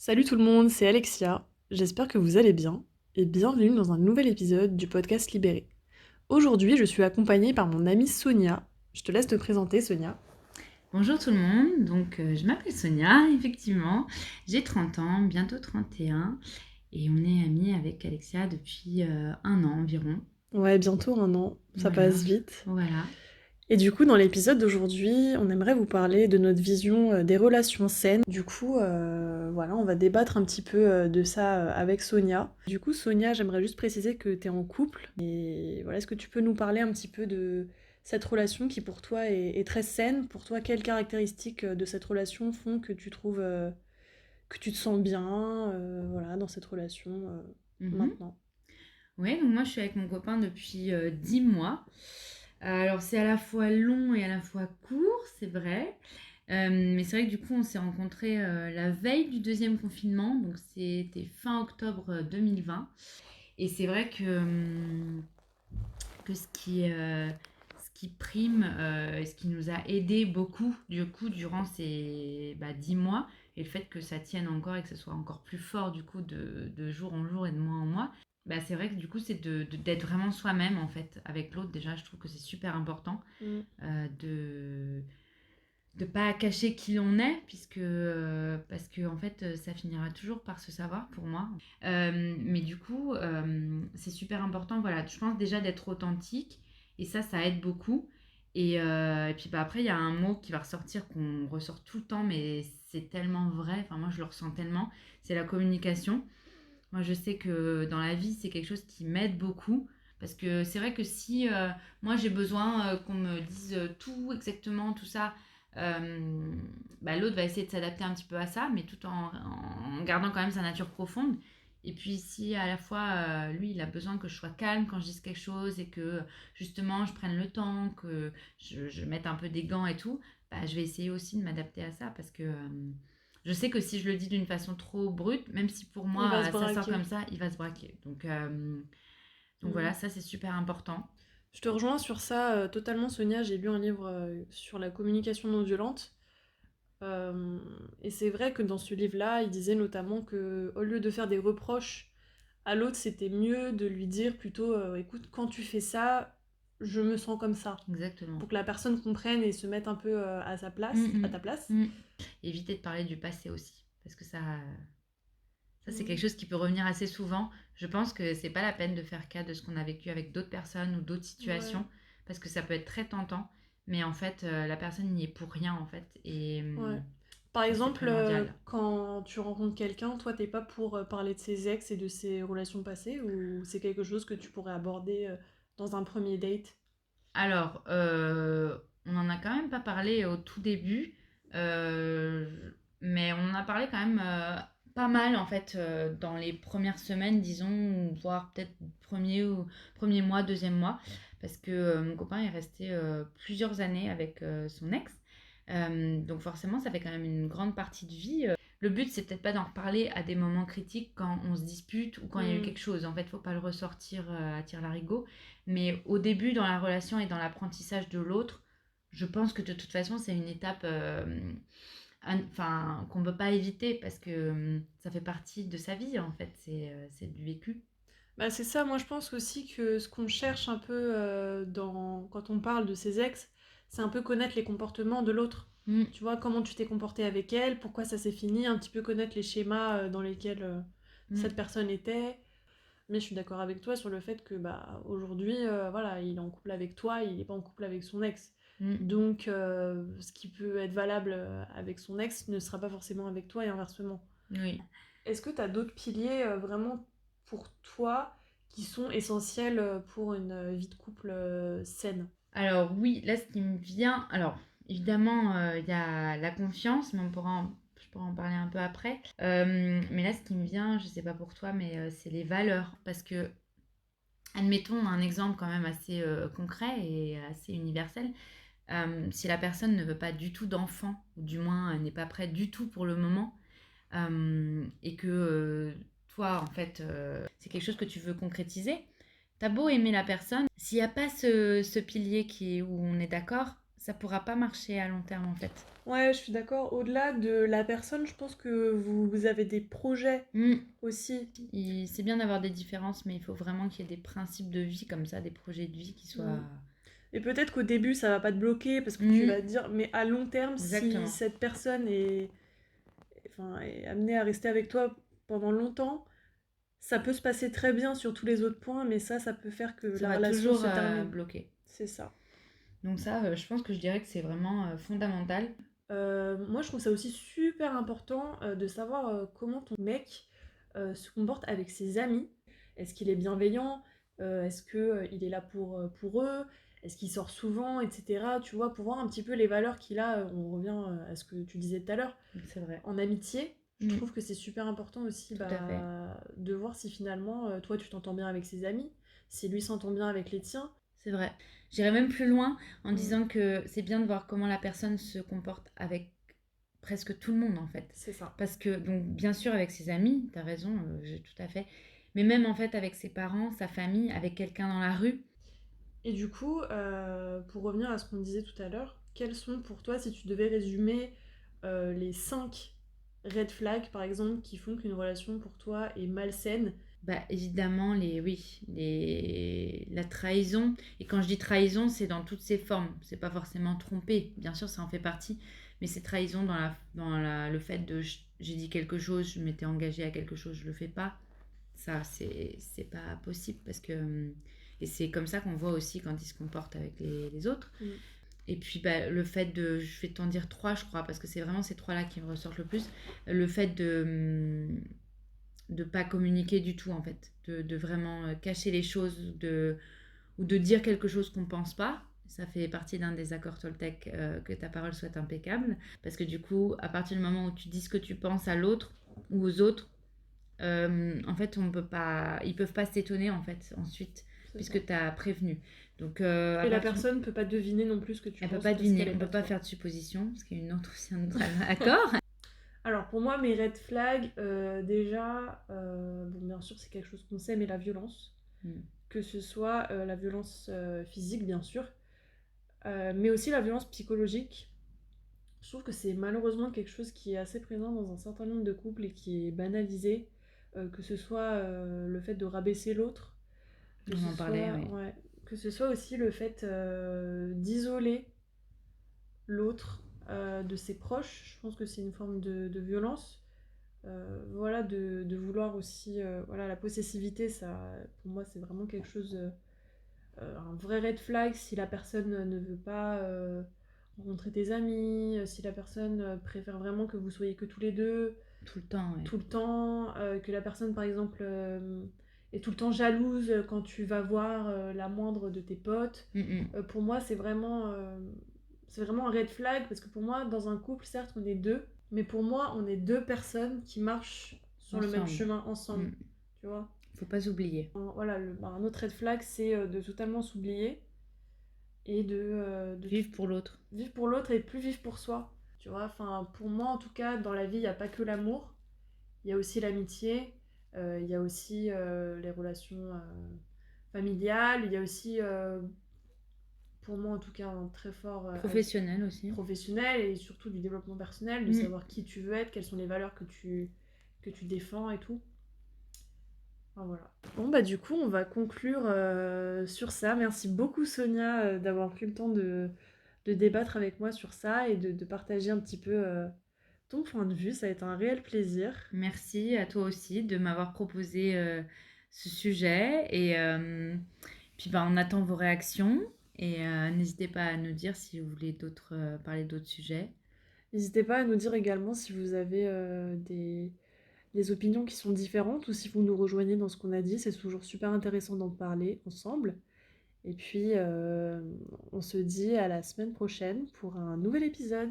Salut tout le monde, c'est Alexia. J'espère que vous allez bien et bienvenue dans un nouvel épisode du podcast Libéré. Aujourd'hui, je suis accompagnée par mon amie Sonia. Je te laisse te présenter, Sonia. Bonjour tout le monde, je m'appelle Sonia, effectivement, j'ai 30 ans, bientôt 31 et on est amis avec Alexia depuis un an environ. Ouais, bientôt un an, ça Voilà, passe vite. voilà. Et du coup, dans l'épisode d'aujourd'hui, on aimerait vous parler de notre vision des relations saines. Du coup, voilà, on va débattre un petit peu de ça avec Sonia. Du coup, Sonia, j'aimerais juste préciser que tu es en couple. Et voilà, est-ce que tu peux nous parler un petit peu de cette relation qui pour toi est très saine? Pour toi, quelles caractéristiques de cette relation font que tu trouves que tu te sens bien voilà, dans cette relation Mhm. maintenant? Ouais, donc moi je suis avec mon copain depuis 10 mois. Alors c'est à la fois long et à la fois court, c'est vrai. Mais c'est vrai que du coup on s'est rencontrés la veille du deuxième confinement, donc c'était fin octobre 2020. Et c'est vrai que ce qui prime et ce qui nous a aidé beaucoup du coup durant ces 10 mois et le fait que ça tienne encore et que ce soit encore plus fort du coup de jour en jour et de mois en mois, c'est vrai que du coup c'est d'être vraiment soi-même en fait avec l'autre. Déjà je trouve que c'est super important Mm. de pas cacher qui l'on est puisque parce que en fait ça finira toujours par se savoir pour moi. Mais du coup c'est super important, voilà, je pense déjà d'être authentique et ça aide beaucoup. Et puis après il y a un mot qui va ressortir qu'on ressort tout le temps mais c'est tellement vrai, enfin moi je le ressens tellement, c'est la communication. Moi je sais que dans la vie c'est quelque chose qui m'aide beaucoup parce que c'est vrai que si moi j'ai besoin qu'on me dise tout exactement tout ça, euh, l'autre va essayer de s'adapter un petit peu à ça, mais tout en gardant quand même sa nature profonde. Et puis si à la fois lui il a besoin que je sois calme quand je dise quelque chose et que justement je prenne le temps, que je mette un peu des gants et tout, je vais essayer aussi de m'adapter à ça parce que je sais que si je le dis d'une façon trop brute, même si pour Il va se moi ça sort braquer. comme ça, il va se braquer. Donc Mm. voilà, ça c'est super important. Je te rejoins sur ça totalement, Sonia. J'ai lu un livre sur la communication non violente. Euh, et c'est vrai que dans ce livre-là, il disait notamment que au lieu de faire des reproches à l'autre, c'était mieux de lui dire plutôt écoute, quand tu fais ça, je me sens comme ça. Exactement. Pour que la personne comprenne et se mette un peu à sa place, à Mm, ta place. mm, mm. Éviter de parler du passé aussi. Parce que ça c'est quelque Mm. chose qui peut revenir assez souvent. Je pense que c'est pas la peine de faire cas de ce qu'on a vécu avec d'autres personnes ou d'autres Ouais. situations. Parce que ça peut être très tentant. Mais en fait, la personne n'y est pour rien en fait. Et Ouais. Par ça c'est exemple, primordial. quand tu rencontres quelqu'un, toi, t'es pas pour parler de ses ex et de ses relations passées, ou c'est quelque chose que tu pourrais aborder dans un premier date? Alors, on n'en a quand même pas parlé au tout début, euh, mais on en a parlé quand même pas mal en fait dans les premières semaines, disons, voire peut-être premier mois, deuxième mois, parce que mon copain est resté plusieurs années avec son ex. Donc forcément, ça fait quand même une grande partie de vie. Le but, c'est peut-être pas d'en reparler à des moments critiques quand on se dispute ou quand il y a eu Mm. quelque chose. En fait, faut pas le ressortir à tire-larigot. Mais au début, dans la relation et dans l'apprentissage de l'autre, je pense que de toute façon, c'est une étape enfin, qu'on ne peut pas éviter parce que ça fait partie de sa vie, en fait. C'est du vécu. Bah, c'est ça, moi je pense aussi que ce qu'on cherche un peu quand on parle de ses ex, c'est un peu connaître les comportements de l'autre. Mm, Tu vois, comment tu t'es comporté avec elle, pourquoi ça s'est fini, un petit peu connaître les schémas dans lesquels cette mm, personne était. Mais je suis d'accord avec toi sur le fait que bah aujourd'hui, voilà, il est en couple avec toi, il n'est pas en couple avec son ex. mm. Donc ce qui peut être valable avec son ex ne sera pas forcément avec toi et inversement. Oui. Est-ce que tu as d'autres piliers vraiment pour toi qui sont essentiels pour une vie de couple saine? Alors oui, là, ce qui me vient... Alors, évidemment, il y a la confiance, mais je pourrais en parler un peu après. Mais là, ce qui me vient, je sais pas pour toi, mais c'est les valeurs. Parce que admettons un exemple quand même assez concret et assez universel. Si la personne ne veut pas du tout d'enfant, ou du moins n'est pas prête du tout pour le moment, et que toi, en fait, c'est quelque chose que tu veux concrétiser, t'as beau aimer la personne, s'il n'y a pas ce pilier où on est d'accord, ça pourra pas marcher à long terme en fait. Ouais, je suis d'accord. Au-delà de la personne, je pense que vous avez des projets Mm. aussi. C'est bien d'avoir des différences, mais il faut vraiment qu'il y ait des principes de vie comme ça, des projets de vie qui soient... Et peut-être qu'au début, ça va pas te bloquer parce que tu Mm. vas te dire, mais à long terme, si Exactement. cette personne est amenée à rester avec toi pendant longtemps, ça peut se passer très bien sur tous les autres points, mais ça peut faire que Ça la va relation toujours se termine. bloquer. C'est ça. Donc ça, je pense que je dirais que c'est vraiment fondamental. Moi, je trouve ça aussi super important de savoir comment ton mec se comporte avec ses amis. Est-ce qu'il est bienveillant? Est-ce qu'il est là pour eux? Est-ce qu'il sort souvent, etc. Tu vois, pour voir un petit peu les valeurs qu'il a. On revient à ce que tu disais tout à l'heure. C'est vrai. En amitié, je Mm. trouve que c'est super important aussi Tout à fait. de voir si finalement, toi, tu t'entends bien avec ses amis, si lui s'entend bien avec les tiens. C'est vrai. J'irais même plus loin en Mm. disant que c'est bien de voir comment la personne se comporte avec presque tout le monde en fait. C'est ça. Parce que, donc bien sûr avec ses amis, t'as raison, j'ai tout à fait, mais même en fait avec ses parents, sa famille, avec quelqu'un dans la rue. Et du coup, pour revenir à ce qu'on disait tout à l'heure, quels sont pour toi, si tu devais résumer les 5 red flags, par exemple, qui font qu'une relation pour toi est malsaine? Bah évidemment, la trahison, et quand je dis trahison, c'est dans toutes ses formes, c'est pas forcément tromper, bien sûr ça en fait partie, mais c'est trahison le fait de j'ai dit quelque chose, je m'étais engagée à quelque chose, je le fais pas. Ça, c'est pas possible parce que. Et c'est comme ça qu'on voit aussi quand il se comporte avec les autres. Mm. Et puis bah, le fait de. Je vais t'en dire trois, je crois, parce que c'est vraiment ces trois-là qui me ressortent le plus. Le fait de pas communiquer du tout, en fait. De vraiment cacher les choses ou de dire quelque chose qu'on pense pas. Ça fait partie d'un des accords Toltec que ta parole soit impeccable. Parce que du coup, à partir du moment où tu dis ce que tu penses à l'autre ou aux autres, en fait, ils peuvent pas s'étonner en fait ensuite, C'est ça. puisque tu as prévenu. Donc, Et la personne peut pas deviner non plus ce que tu elle peut penses pas parce deviner, qu'elle est on pas peut pas toi. faire de supposition, ce qui est une autre aussi un autre accord. Alors pour moi, mes red flags, déjà, bon, bien sûr, c'est quelque chose qu'on sait, mais la violence. Mm. Que ce soit la violence physique, bien sûr, mais aussi la violence psychologique. Je trouve que c'est malheureusement quelque chose qui est assez présent dans un certain nombre de couples et qui est banalisé, que ce soit le fait de rabaisser l'autre, que On ce en parlait, soit, oui. ouais, que ce soit aussi le fait d'isoler l'autre de ses proches. Je pense que c'est une forme de violence. Voilà, de vouloir aussi, voilà, la possessivité, ça, pour moi, c'est vraiment quelque chose, un vrai red flag si la personne ne veut pas rencontrer tes amis, si la personne préfère vraiment que vous soyez que tous les deux, Tout le temps, oui. tout le temps, que la personne, par exemple, est tout le temps jalouse quand tu vas voir la moindre de tes potes. Pour moi, c'est vraiment un red flag parce que pour moi, dans un couple, certes, on est deux, mais pour moi, on est deux personnes qui marchent sur le même Ensemble. chemin ensemble. Mm. Tu vois? Faut pas s'oublier. Voilà, un autre red flag, c'est de totalement s'oublier et de Vivre pour l'autre. vivre pour l'autre et plus vivre pour soi. Tu vois, enfin, pour moi, en tout cas, dans la vie, il n'y a pas que l'amour, il y a aussi l'amitié, il y a aussi les relations familiales, il y a aussi, pour moi, en tout cas, un très fort Professionnel aussi. professionnel et surtout du développement personnel, de Mm. savoir qui tu veux être, quelles sont les valeurs que tu défends et tout. Enfin, voilà. Bon, bah du coup, on va conclure sur ça. Merci beaucoup Sonia d'avoir pris le temps de débattre avec moi sur ça et de partager un petit peu ton point de vue. Ça a été un réel plaisir. Merci à toi aussi de m'avoir proposé ce sujet. Et puis bah, on attend vos réactions. Et n'hésitez pas à nous dire si vous voulez parler d'autres sujets. N'hésitez pas à nous dire également si vous avez des opinions qui sont différentes ou si vous nous rejoignez dans ce qu'on a dit. C'est toujours super intéressant d'en parler ensemble. Et puis, on se dit à la semaine prochaine pour un nouvel épisode.